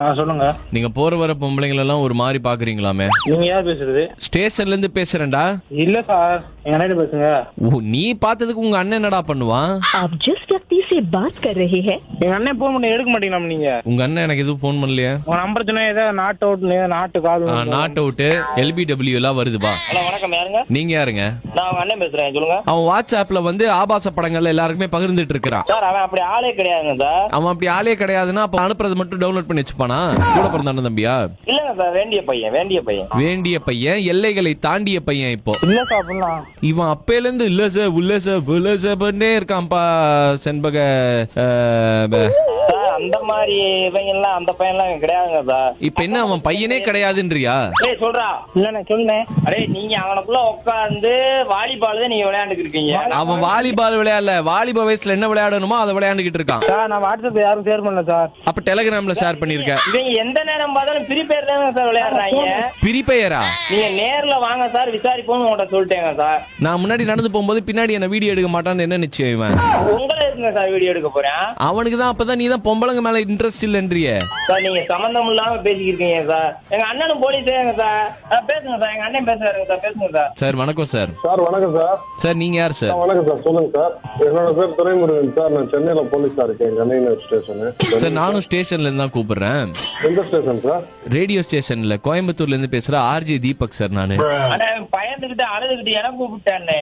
சொல்லுங்க. நீங்க போற வர பொம்பளைங்கள எல்லாம் ஒரு மாதிரி பாக்குறீங்களாமே. நீங்க யார் பேசுறது? ஸ்டேஷன்ல இருந்து பேசுறேன்டா. இல்ல சார், எங்க அண்ணன் பேசுங்க. ஓ, நீ பார்த்ததுக்கு உங்க அண்ணன் என்னடா பண்ணுவான்? आप जिस व्यक्ति से बात कर रहे हैं எங்க அண்ணன் போன் பண்ணி எடுக்க மாட்டீங்களா நீங்க? உங்க அண்ணன் எனக்கு எதுவும் போன் பண்ணலையே. உங்க நம்பர் சொன்னா ஏதாவது நாட் அவுட் நாட்டு கால். நாட் அவுட் LBW எல்லாம் வருதுப்பா. ஹலோ வணக்கம், யாருங்க? நீங்க யாருங்க? நான் உங்க அண்ணன் பேசுறேன், சொல்லுங்க. அவன் வாட்ஸ்அப்ல வந்து ஆபாச படங்கள் எல்லாருக்குமே பகிர்ந்துட்டு இருக்கிறான். சார் அவன் அப்படி ஆளே கிடையாதுங்க சார். அவன் அப்படி ஆளே கிடையாதுன்னா அப்ப அனுப்புறது மட்டும் டவுன்லோட் பண்ணி வச்சுப்பானா? கூட பிறந்த அண்ணன் தம்பியா? இல்லங்க சார், வேண்டிய பையன் வேண்டிய பையன், எல்லைகளை தாண்டிய பையன். இப்போ இல்ல சார் அப்படிலாம். இவன் அப்பையில இருந்து இல்ல சார் உள்ள சார் உள்ள சார்னே இருக்கான்ப்பா செண்பக. சார் அந்த மாதிரி இவங்க எல்லாம் அந்த பையன் எல்லாம் கிடையாதுங்க சார். இப்ப என்ன அவன் பையனே கிடையாதுன்றியா? ஏய் சொல்றா. இல்ல சொல்லுனே. அடே நீங்க அவனுக்குள்ள உட்கார்ந்து வாலிபால் தான் நீங்க விளையாண்டுட்டு இருக்கீங்க. அவன் வாலிபால் விளையாடல, வாலிப வயசுல என்ன விளையாடணுமோ அதை விளையாண்டுகிட்டு இருக்கான். சார் நான் வாட்ஸ்அப்ல யாரும் ஷேர் பண்ணல சார். அப்ப டெலிகிராம்ல ஷேர் பண்ணிருக்க. இவங்க எந்த நேரம் பார்த்தாலும் ஃப்ரீ ஃபயர் தாங்க சார் விளையாடுறாங்க. ஃப்ரீ ஃபயரா? நீங்க நேர்ல வாங்க சார், விசாரிப்போம் உங்கள்ட்ட சொல்லிட்டேங்க சார். நான் முன்னாடி நடந்து போகும்போது பின்னாடி என்ன வீடியோ எடுக்க மாட்டான்னு என்ன நிச்சயம்? இவன் உங்களை இருக்குங்க சார் வீடியோ எடுக்க போறேன். அவனுக்கு தான் அப்பதான் நீ தான் பொம்பளைங்க மேல இன்ட்ரெஸ்ட் இல்லன்றியே சார். நீங்க சம்பந்தம் இல்லாம பேசிக்கிருக்கீங்க சார். எங்க அண்ணனும் போலீஸேங்க சார். பேசுங்க சார், எங்க அண்ணன் பேசுறாருங்க சார், பேசுங்க சார். சார் வணக்கம் சார். சார் வணக்கம் சார். சார் நீங்க யார் சார்? வணக்கம் சார், சொல்லுங்க சார். என்னோட பேர் துரைமுருகன் சார். நான் சென்னையில போலீஸா இருக்கேன், கண்ணையர் ஸ்டேஷனு. சார் நானும் ஸ்டேஷன்ல இருந்து தான் கூப்பிடுறேன். எந்த ஸ்டேஷன் சார்? ரேடியோ ஸ்டேஷன்ல கோயம்புத்தூர்ல இருந்து பேசுற RJ தீபக் சார். நானு பயந்துகிட்டு அழுதுகிட்டு எனக்கு கூப்பிட்டேன்.